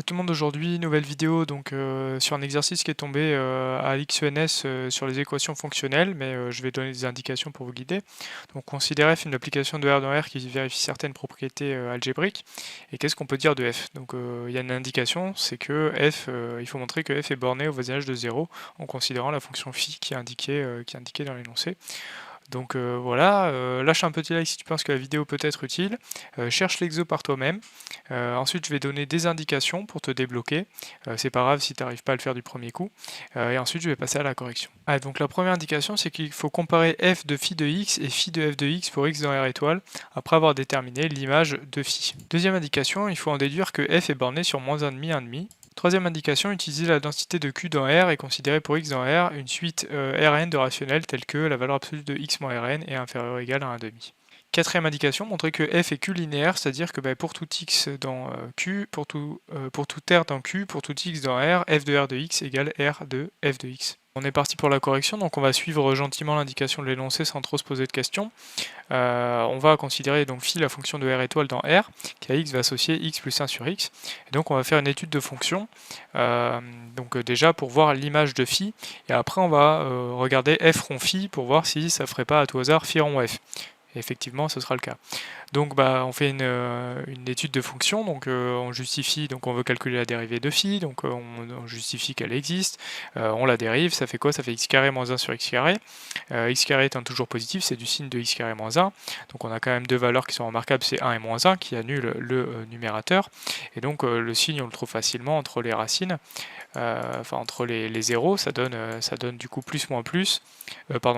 Tout le monde, aujourd'hui, nouvelle vidéo donc sur un exercice qui est tombé à l'XENS sur les équations fonctionnelles, mais je vais donner des indications pour vous guider. Donc considérez f une application de R dans R qui vérifie certaines propriétés algébriques. Et qu'est-ce qu'on peut dire de f? Donc il y a une indication, c'est que f, il faut montrer que f est borné au voisinage de 0 en considérant la fonction phi qui est indiquée dans l'énoncé. Donc voilà, lâche un petit like si tu penses que la vidéo peut être utile, cherche l'exo par toi-même. Ensuite je vais donner des indications pour te débloquer, c'est pas grave si tu n'arrives pas à le faire du premier coup, et ensuite je vais passer à la correction. Donc la première indication, c'est qu'il faut comparer f de phi de x et phi de f de x pour x dans R étoile, après avoir déterminé l'image de phi. Deuxième indication, il faut en déduire que f est borné sur moins 1,5, 1,5. Troisième indication, utiliser la densité de Q dans R et considérer pour x dans R une suite Rn de rationnels tels que la valeur absolue de x moins Rn est inférieure ou égale à 1,5. Quatrième indication, montrer que f est Q linéaire, c'est-à-dire que pour tout x dans Q, pour tout R dans Q, pour tout x dans R, f de R de x égale R de f de x. On est parti pour la correction, donc on va suivre gentiment l'indication de l'énoncé sans trop se poser de questions. On va considérer donc phi la fonction de R étoile dans R, qui à x va associer x plus 1 sur x. Et donc on va faire une étude de fonction, déjà pour voir l'image de phi, et après on va regarder f rond phi pour voir si ça ferait pas à tout hasard phi rond f. Et effectivement, ce sera le cas. Donc on fait une étude de fonction, donc on justifie, donc on veut calculer la dérivée de phi, donc on justifie qu'elle existe, on la dérive, ça fait quoi? Ça fait x carré moins 1 sur x carré. X carré étant toujours positif, c'est du signe de x carré moins 1, donc on a quand même deux valeurs qui sont remarquables, c'est 1 et moins 1 qui annulent le numérateur, et donc le signe on le trouve facilement entre les racines, entre les zéros, ça donne du coup plus moins plus,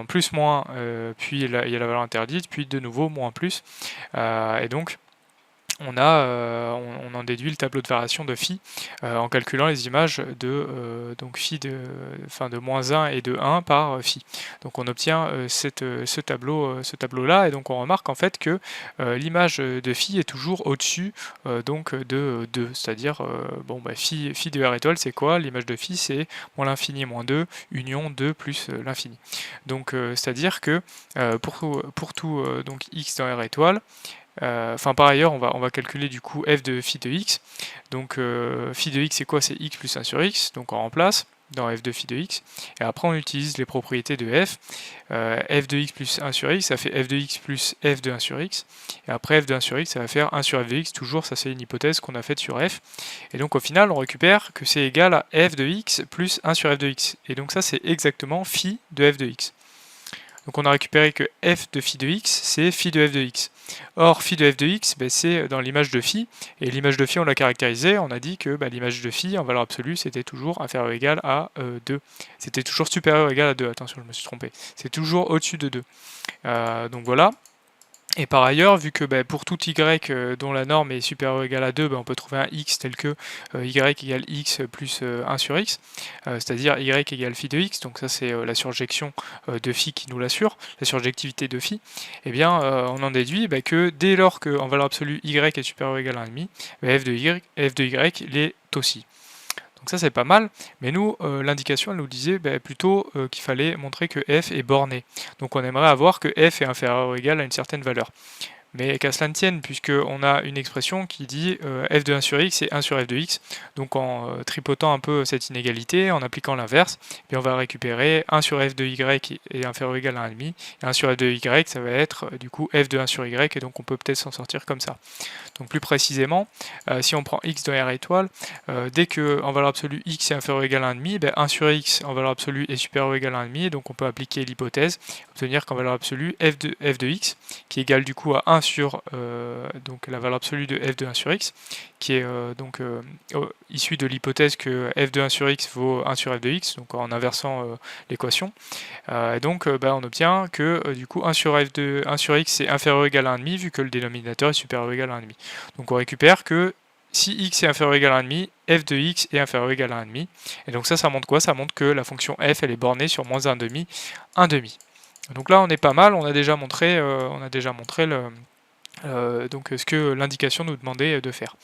plus moins, puis il y a la valeur interdite, puis de nouveau moins plus, et donc on en déduit le tableau de variation de phi en calculant les images de phi de moins 1 et de 1 par phi. Donc on obtient ce tableau-là, et donc on remarque en fait que l'image de phi est toujours au-dessus de 2, c'est-à-dire phi de R étoile c'est quoi? L'image de phi c'est moins l'infini moins 2, union 2 plus l'infini. Donc c'est-à-dire que pour tout x dans R étoile, par ailleurs, on va calculer du coup f de phi de x. Donc phi de x c'est quoi? C'est x plus 1 sur x, donc on remplace dans f de phi de x. Et après on utilise les propriétés de f. F de x plus 1 sur x, ça fait f de x plus f de 1 sur x. Et après f de 1 sur x, ça va faire 1 sur f de x. Toujours, ça c'est une hypothèse qu'on a faite sur f. Et donc au final, on récupère que c'est égal à f de x plus 1 sur f de x. Et donc ça c'est exactement phi de f de x. Donc on a récupéré que f de phi de x, c'est phi de f de x. Or, phi de f de x, c'est dans l'image de phi, et l'image de phi, on l'a caractérisée, on a dit que l'image de phi, en valeur absolue, c'était toujours inférieur ou égal à 2. C'était toujours supérieur ou égal à 2, attention, je me suis trompé. C'est toujours au-dessus de 2. Donc voilà. Et par ailleurs, vu que pour tout y dont la norme est supérieure ou égale à 2, on peut trouver un x tel que y égale x plus 1 sur x, c'est-à-dire y égale phi de x, donc ça c'est la surjection de phi qui nous l'assure, la surjectivité de phi, et bien on en déduit que dès lors qu'en valeur absolue y est supérieur ou égal à 1,5, f de y l'est aussi. Donc ça c'est pas mal, mais nous, l'indication elle nous disait plutôt qu'il fallait montrer que f est borné. Donc on aimerait avoir que f est inférieur ou égal à une certaine valeur. Mais qu'à cela ne tienne, puisqu'on a une expression qui dit f de 1 sur x et 1 sur f de x. Donc en tripotant un peu cette inégalité, en appliquant l'inverse, on va récupérer 1 sur f de y est inférieur ou égal à 1,5, et 1 sur f de y, ça va être du coup f de 1 sur y, et donc on peut peut-être s'en sortir comme ça. Donc plus précisément, si on prend x dans R étoile, dès que en valeur absolue x est inférieur ou égal à 1,5, 1 sur x en valeur absolue est supérieur ou égal à 1,5, donc on peut appliquer l'hypothèse, obtenir qu'en valeur absolue f de x, qui est égal du coup à 1 sur la valeur absolue de f de 1 sur x, qui est issue de l'hypothèse que f de 1 sur x vaut 1 sur f de x, donc en inversant l'équation. Et donc on obtient que du coup 1 sur x est inférieur ou égal à 1,5 vu que le dénominateur est supérieur ou égal à 1,5. Donc on récupère que si x est inférieur ou égal à 1,5, f de x est inférieur ou égal à 1,5. Et donc ça montre quoi? Ça montre que la fonction f elle est bornée sur moins 1,5, 1,5. Donc là on est pas mal, on a déjà montré donc ce que l'indication nous demandait de faire.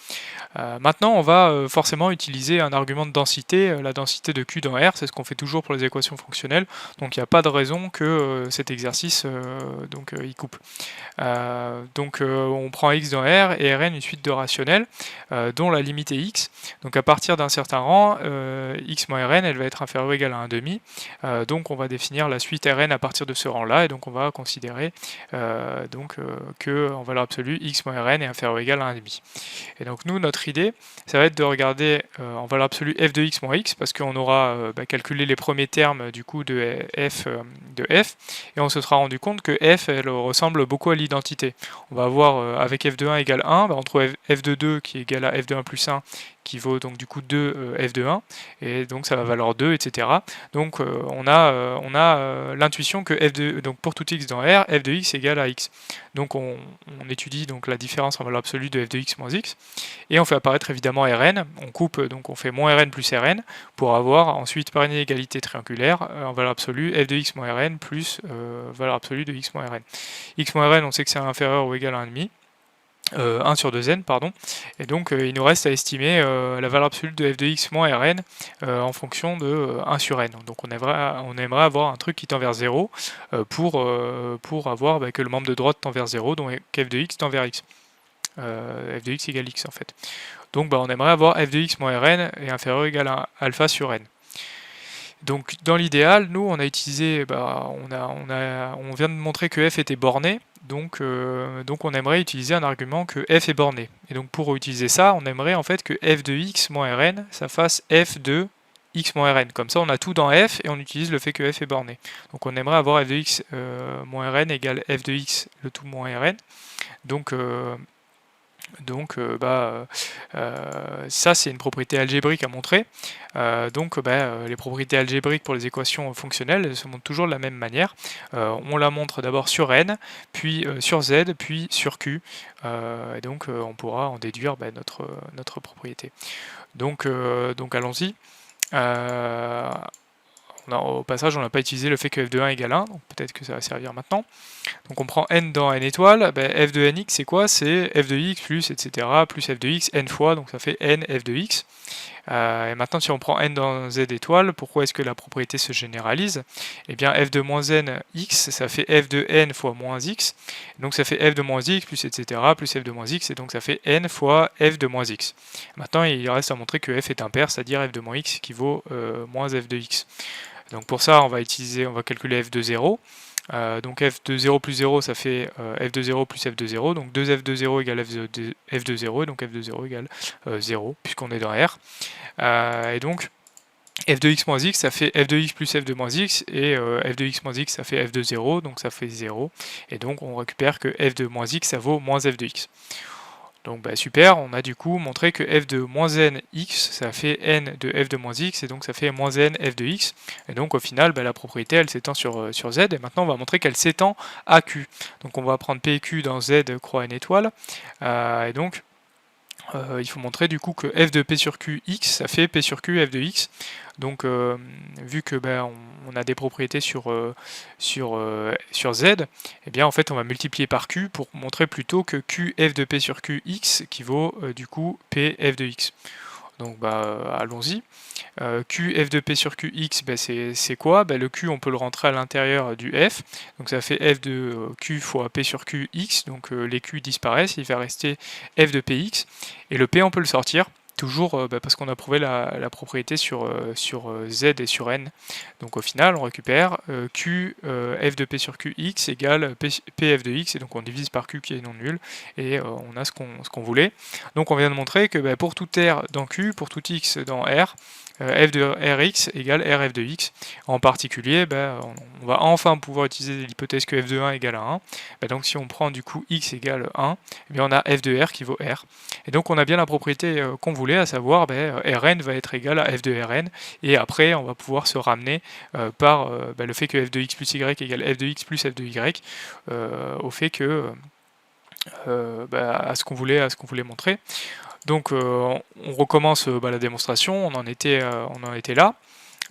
Maintenant, on va forcément utiliser un argument de densité, la densité de Q dans R, c'est ce qu'on fait toujours pour les équations fonctionnelles, donc il n'y a pas de raison que cet exercice y coupe. On prend x dans R et Rn une suite de rationnels dont la limite est x. Donc à partir d'un certain rang, x moins Rn elle va être inférieure ou égale à 1,5. Donc on va définir la suite Rn à partir de ce rang-là et donc on va considérer que en valeur absolue x moins Rn est inférieur ou égal à 1,5. Et donc nous, notre idée, ça va être de regarder en valeur absolue f de x moins x, parce qu'on aura calculé les premiers termes du coup de f, et on se sera rendu compte que f, elle ressemble beaucoup à l'identité. On va avoir avec f de 1 égale 1, on trouve f de 2 qui est égal à f de 1 plus 1, qui vaut donc du coup 2 f de 1, et donc ça va valoir 2, etc. Donc on a l'intuition que donc pour tout x dans R, f de x égale à x. Donc on étudie donc la différence en valeur absolue de f de x moins x, et on fait apparaître évidemment Rn, on coupe, donc on fait moins Rn plus Rn, pour avoir ensuite par inégalité triangulaire, en valeur absolue, f de x moins Rn plus valeur absolue de x moins Rn. X moins Rn, on sait que c'est inférieur ou égal à 1,5, 1 sur 2n, pardon, et donc il nous reste à estimer la valeur absolue de f de x moins Rn en fonction de 1 sur n. Donc on aimerait avoir un truc qui tend vers 0 pour avoir que le membre de droite tend vers 0, donc f de x tend vers x. F de x égale x en fait. Donc on aimerait avoir f de x moins Rn est inférieur ou égal à alpha sur n. Donc dans l'idéal, nous on a utilisé, on vient de montrer que f était borné, donc on aimerait utiliser un argument que f est borné. Et donc pour utiliser ça, on aimerait en fait que f de x moins Rn, ça fasse f de x moins Rn. Comme ça on a tout dans f et on utilise le fait que f est borné. Donc on aimerait avoir f de x moins Rn égale f de x le tout moins Rn. Donc ça c'est une propriété algébrique à montrer. Les propriétés algébriques pour les équations fonctionnelles elles se montrent toujours de la même manière. On la montre d'abord sur n, puis sur z, puis sur q. Et donc on pourra en déduire notre propriété. Donc allons-y. Au passage, on n'a pas utilisé le fait que f de 1 égale 1, donc peut-être que ça va servir maintenant. Donc on prend n dans n étoiles, f de nx c'est quoi? C'est f de x plus etc. plus f de x n fois, donc ça fait n f de x. Et maintenant si on prend n dans z étoiles, pourquoi est-ce que la propriété se généralise? Eh bien f de moins n x, ça fait f de n fois moins x, donc ça fait f de moins x plus etc. plus f de moins x, et donc ça fait n fois f de moins x. Maintenant il reste à montrer que f est impair, c'est-à-dire f de moins x qui vaut moins f de x. Donc pour ça, on va calculer f de 0. Donc f de 0 plus 0, ça fait f de 0 plus f de 0. Donc 2f de 0 égale f de 0, et donc f de 0 égale 0, puisqu'on est dans R. Et donc f de x moins x, ça fait f de x plus f de moins x, et f de x moins x, ça fait f de 0, donc ça fait 0. Et donc on récupère que f de moins x, ça vaut moins f de x. Donc super, on a du coup montré que f de moins n x, ça fait n de f de moins x, et donc ça fait moins n f de x. Et donc au final, la propriété, elle s'étend sur z, et maintenant on va montrer qu'elle s'étend à q. Donc on va prendre p et q dans z croix n étoile, et donc il faut montrer du coup que f de p sur q x, ça fait p sur q f de x. Donc vu que on a des propriétés sur z, eh bien en fait on va multiplier par q pour montrer plutôt que q f de p sur q x qui vaut du coup p f de x. Donc allons-y. Q f de p sur q x, c'est quoi? Le q on peut le rentrer à l'intérieur du f, donc ça fait f de q fois p sur q x, donc les q disparaissent, il va rester f de px, et le p on peut le sortir, toujours parce qu'on a prouvé la propriété sur z et sur n. Donc au final on récupère q f de p sur q x égale pf de x, et donc on divise par q qui est non nul, et on a ce qu'on voulait. Donc on vient de montrer que pour tout r dans q, pour tout x dans r, f de rx égale rf de x. En particulier, on va enfin pouvoir utiliser l'hypothèse que f de 1 égale à 1. Donc si on prend du coup x égale 1, eh bien on a f de r qui vaut r. Et donc on a bien la propriété qu'on voulait, à savoir Rn va être égal à f de Rn, et après on va pouvoir se ramener par le fait que f de x plus y égale f de x plus f de y, au fait que à ce qu'on voulait montrer. Donc on recommence la démonstration, on en était là.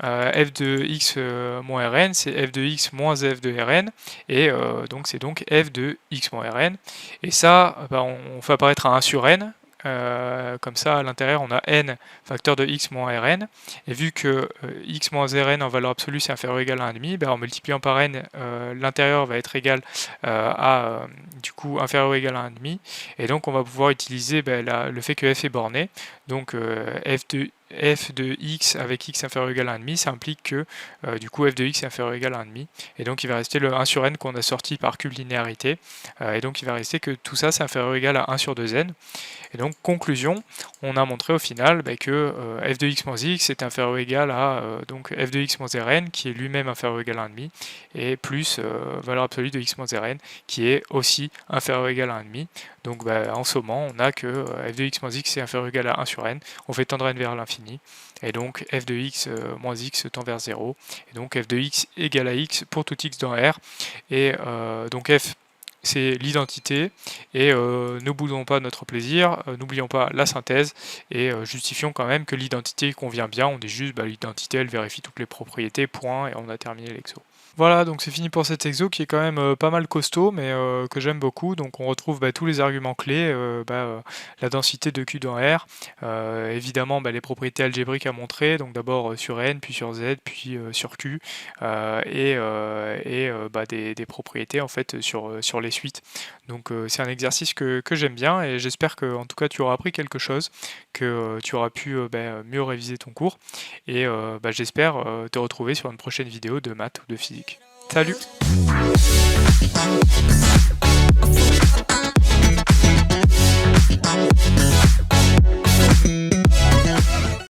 f de x moins Rn, c'est f de x moins f de Rn, et donc c'est donc f de x moins Rn. Et ça, bah, on fait apparaître un 1 sur n. Comme ça, à l'intérieur, on a n facteur de x moins Rn. Et vu que x moins Rn en valeur absolue, c'est inférieur ou égal à 1,5, ben, en multipliant par n, l'intérieur va être égal à, du coup, inférieur ou égal à 1,5. Et donc, on va pouvoir utiliser le fait que f est borné. Donc, f de x avec x inférieur ou égal à 1,5, ça implique que du coup f de x est inférieur ou égal à 1,5. Et donc il va rester le 1 sur n qu'on a sorti par cube linéarité. Et donc il va rester que tout ça c'est inférieur ou égal à 1 sur 2n. Et donc conclusion, on a montré au final que f de x moins x est inférieur ou égal à donc f de x moins Rn qui est lui-même inférieur ou égal à 1,5 et plus valeur absolue de x moins Rn qui est aussi inférieur ou égal à 1,5. Donc en sommant, on a que f de x moins x est inférieur ou égal à 1 sur n. On fait tendre n vers l'infini. Et donc f de x moins x tend vers 0. Et donc f de x égale à x pour tout x dans R. Et donc f c'est l'identité, et ne boudons pas notre plaisir, n'oublions pas la synthèse, et justifions quand même que l'identité convient bien. On dit juste l'identité elle vérifie toutes les propriétés, point, et on a terminé l'exo. Voilà, donc c'est fini pour cet exo qui est quand même pas mal costaud, mais que j'aime beaucoup. Donc on retrouve tous les arguments clés, la densité de Q dans R, évidemment les propriétés algébriques à montrer, donc d'abord sur N, puis sur Z, puis sur Q, et des propriétés en fait sur les suites. Donc c'est un exercice que j'aime bien, et j'espère que en tout cas tu auras appris quelque chose, que tu auras pu mieux réviser ton cours, et j'espère te retrouver sur une prochaine vidéo de maths ou de physique. Salut!